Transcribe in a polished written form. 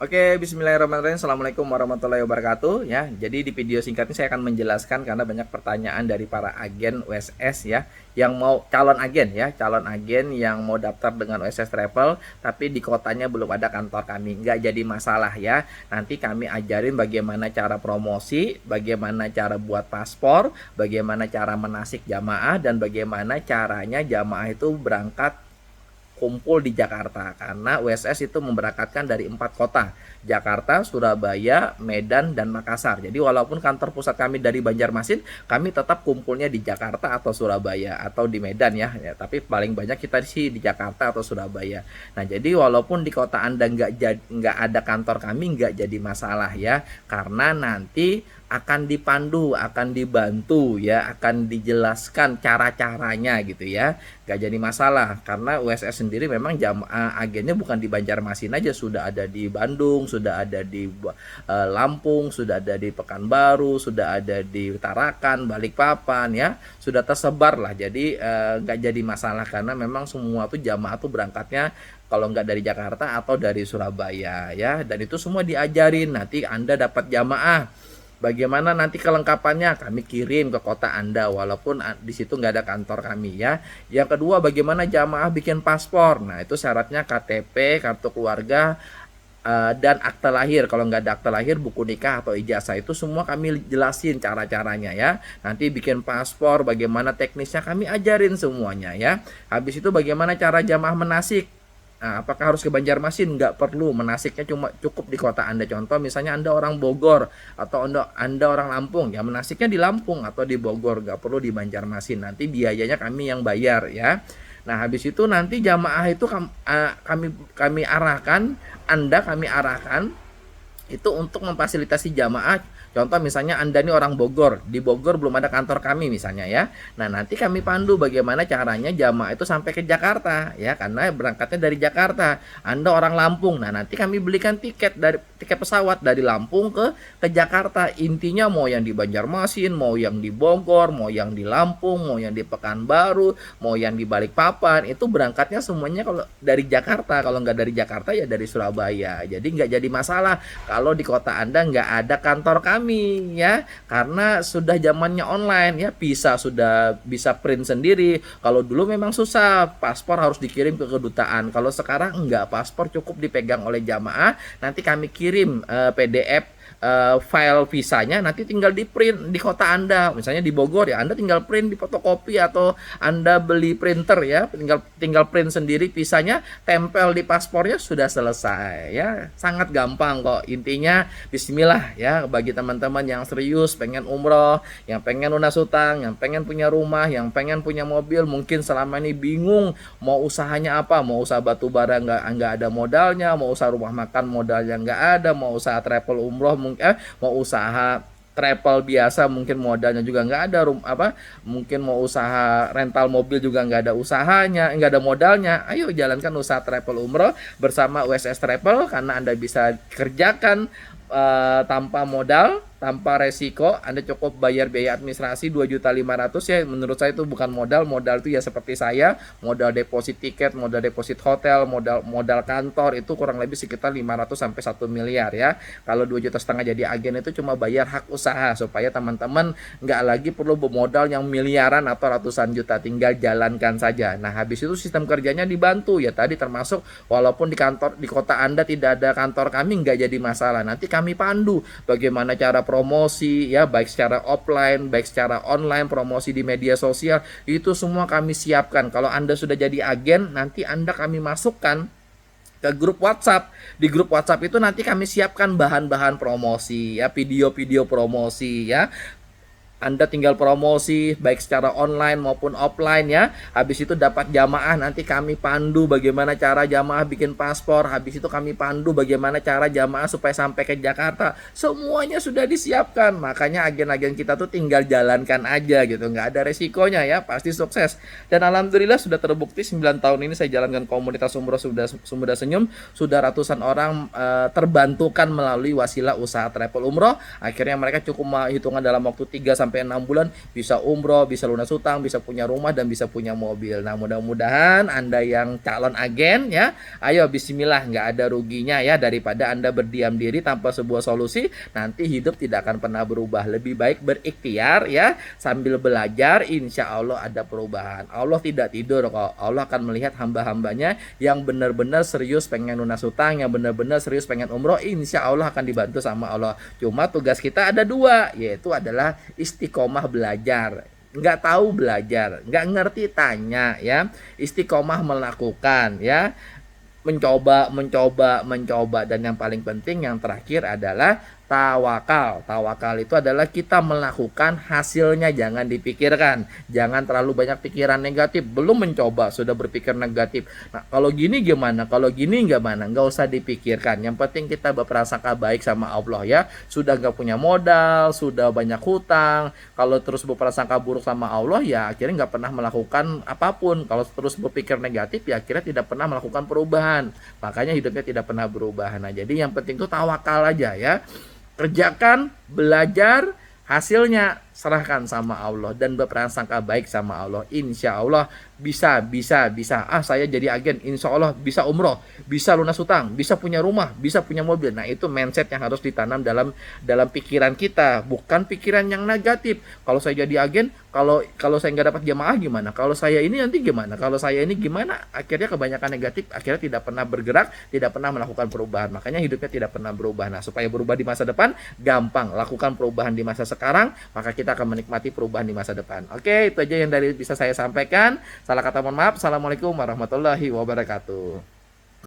Oke, bismillahirrahmanirrahim. Assalamualaikum warahmatullahi wabarakatuh. Ya, jadi di video singkat ini saya akan menjelaskan karena banyak pertanyaan dari para agen USS ya, yang mau calon agen yang mau daftar dengan USS Travel, tapi di kotanya belum ada kantor kami. Nggak jadi masalah ya. Nanti kami ajarin bagaimana cara promosi, bagaimana cara buat paspor, bagaimana cara menasik jamaah, dan bagaimana caranya jamaah itu berangkat kumpul di Jakarta, karena USS itu memberangkatkan dari 4 kota: Jakarta, Surabaya, Medan, dan Makassar. Jadi walaupun kantor pusat kami dari Banjarmasin, kami tetap kumpulnya di Jakarta atau Surabaya atau di Medan ya. Tapi paling banyak kita sih di Jakarta atau Surabaya. Nah, jadi walaupun di kota Anda nggak ada kantor kami, nggak jadi masalah ya, karena nanti akan dipandu, akan dibantu ya, akan dijelaskan cara-caranya gitu ya. Gak jadi masalah karena USS sendiri memang agennya bukan di Banjarmasin aja, sudah ada di Bandung, sudah ada di Lampung, sudah ada di Pekanbaru, sudah ada di Tarakan, Balikpapan ya, sudah tersebar lah. Jadi gak jadi masalah karena memang semua tuh jamaah tuh berangkatnya kalau nggak dari Jakarta atau dari Surabaya ya, dan itu semua diajarin. Nanti Anda dapat jamaah, bagaimana nanti kelengkapannya kami kirim ke kota Anda walaupun di situ nggak ada kantor kami ya. Yang kedua, bagaimana jamaah bikin paspor. Nah, itu syaratnya KTP, kartu keluarga, dan akte lahir. Kalau nggak ada akte lahir, buku nikah atau ijazah, itu semua kami jelasin cara-caranya ya. Nanti bikin paspor, bagaimana teknisnya kami ajarin semuanya ya. Habis itu bagaimana cara jamaah menasik. Nah, apakah harus ke Banjarmasin? Nggak perlu, menasiknya cuma cukup di kota Anda. Contoh misalnya Anda orang Bogor atau Anda orang Lampung, ya menasiknya di Lampung atau di Bogor, nggak perlu di Banjarmasin. Nanti biayanya kami yang bayar ya. Nah, habis itu nanti jamaah itu kami arahkan, kami arahkan itu untuk memfasilitasi jamaah. Contoh misalnya Anda ini orang Bogor, di Bogor belum ada kantor kami misalnya ya. Nah, nanti kami pandu bagaimana caranya jamaah itu sampai ke Jakarta ya, karena berangkatnya dari Jakarta. Anda orang Lampung, nah nanti kami belikan tiket pesawat dari Lampung ke Jakarta. Intinya mau yang di Banjarmasin, mau yang di Bogor, mau yang di Lampung, mau yang di Pekanbaru, mau yang di Balikpapan, itu berangkatnya semuanya kalau dari Jakarta. Kalau nggak dari Jakarta ya dari Surabaya. Jadi nggak jadi masalah kalau di kota Anda nggak ada kantor kami ya, karena sudah zamannya online ya, sudah bisa print sendiri. Kalau dulu memang susah, paspor harus dikirim ke kedutaan. Kalau sekarang enggak, paspor cukup dipegang oleh jamaah, nanti kami kirim PDF file visanya, nanti tinggal di print di kota Anda. Misalnya di Bogor ya, Anda tinggal print di fotokopi atau Anda beli printer ya, tinggal print sendiri visanya, tempel di paspornya, sudah selesai ya. Sangat gampang kok. Intinya bismillah ya, bagi teman-teman yang serius pengen umroh, yang pengen lunas hutang, yang pengen punya rumah, yang pengen punya mobil, mungkin selama ini bingung mau usahanya apa, mau usaha batu bara nggak ada modalnya, mau usaha rumah makan modalnya nggak ada, mau usaha travel umroh mau usaha travel biasa mungkin modalnya juga nggak ada, mungkin mau usaha rental mobil juga nggak ada usahanya, nggak ada modalnya. Ayo jalankan usaha travel umroh bersama USS Travel, karena Anda bisa kerjakan tanpa modal, tanpa resiko. Anda cukup bayar biaya administrasi 2.500.000 ya. Menurut saya itu bukan modal. Modal itu ya seperti saya, modal deposit tiket, modal deposit hotel, modal kantor, itu kurang lebih sekitar 500 sampai 1 miliar ya. Kalau 2,5 juta jadi agen itu cuma bayar hak usaha, supaya teman-teman nggak lagi perlu bermodal yang miliaran atau ratusan juta, tinggal jalankan saja. Nah, habis itu sistem kerjanya dibantu ya tadi, termasuk walaupun di kota Anda tidak ada kantor kami, nggak jadi masalah. Nanti kami pandu bagaimana cara promosi ya, baik secara offline, baik secara online, promosi di media sosial, itu semua kami siapkan. Kalau Anda sudah jadi agen, nanti Anda kami masukkan ke grup WhatsApp. Di grup WhatsApp itu nanti kami siapkan bahan-bahan promosi ya, video-video promosi ya. Anda tinggal promosi baik secara online maupun offline ya. Habis itu dapat jamaah, nanti kami pandu bagaimana cara jamaah bikin paspor. Habis itu kami pandu bagaimana cara jamaah supaya sampai ke Jakarta. Semuanya sudah disiapkan. Makanya agen-agen kita tuh tinggal jalankan aja gitu, nggak ada resikonya ya, pasti sukses. Dan alhamdulillah sudah terbukti 9 tahun ini saya jalankan komunitas umroh Sumber Senyum, sudah ratusan orang terbantukan melalui wasilah usaha travel umroh. Akhirnya mereka cukup hitungan dalam waktu 3 sampai sampai 6 bulan bisa umroh, bisa lunas hutang, bisa punya rumah, dan bisa punya mobil. Nah, mudah-mudahan Anda yang calon agen ya, ayo bismillah, nggak ada ruginya ya, daripada Anda berdiam diri tanpa sebuah solusi, nanti hidup tidak akan pernah berubah. Lebih baik berikhtiar ya, sambil belajar, insya Allah ada perubahan. Allah tidak tidur kok. Allah akan melihat hamba-hambanya yang benar-benar serius pengen lunas hutang, yang benar-benar serius pengen umroh, insya Allah akan dibantu sama Allah. Cuma tugas kita ada dua, yaitu adalah istiqomah belajar. Nggak tahu belajar, nggak ngerti tanya ya, istiqomah melakukan ya, mencoba, dan yang paling penting yang terakhir adalah tawakal. Tawakal itu adalah kita melakukan, hasilnya jangan dipikirkan. Jangan terlalu banyak pikiran negatif. Belum mencoba sudah berpikir negatif. Nah, kalau gini gimana? Kalau gini gimana? Nggak usah dipikirkan. Yang penting kita berprasangka baik sama Allah ya. Sudah nggak punya modal, sudah banyak hutang. Kalau terus berprasangka buruk sama Allah ya akhirnya nggak pernah melakukan apapun. Kalau terus berpikir negatif ya akhirnya tidak pernah melakukan perubahan. Makanya hidupnya tidak pernah berubah. Nah, jadi yang penting itu tawakal aja ya. Kerjakan, belajar, hasilnya serahkan sama Allah dan berprasangka baik sama Allah. Insya Allah bisa. Saya jadi agen, insya Allah bisa umroh, bisa lunas hutang, bisa punya rumah, bisa punya mobil. Nah, itu mindset yang harus ditanam dalam pikiran kita, bukan pikiran yang negatif. Kalau saya jadi agen, kalau saya nggak dapat jamaah gimana? Kalau saya ini nanti gimana? Kalau saya ini gimana? Akhirnya kebanyakan negatif, akhirnya tidak pernah bergerak, tidak pernah melakukan perubahan. Makanya hidupnya tidak pernah berubah. Nah, supaya berubah di masa depan, gampang. Lakukan perubahan di masa sekarang, maka kita akan menikmati perubahan di masa depan. Oke, itu aja yang bisa saya sampaikan. Salah kata mohon maaf. Assalamualaikum warahmatullahi wabarakatuh.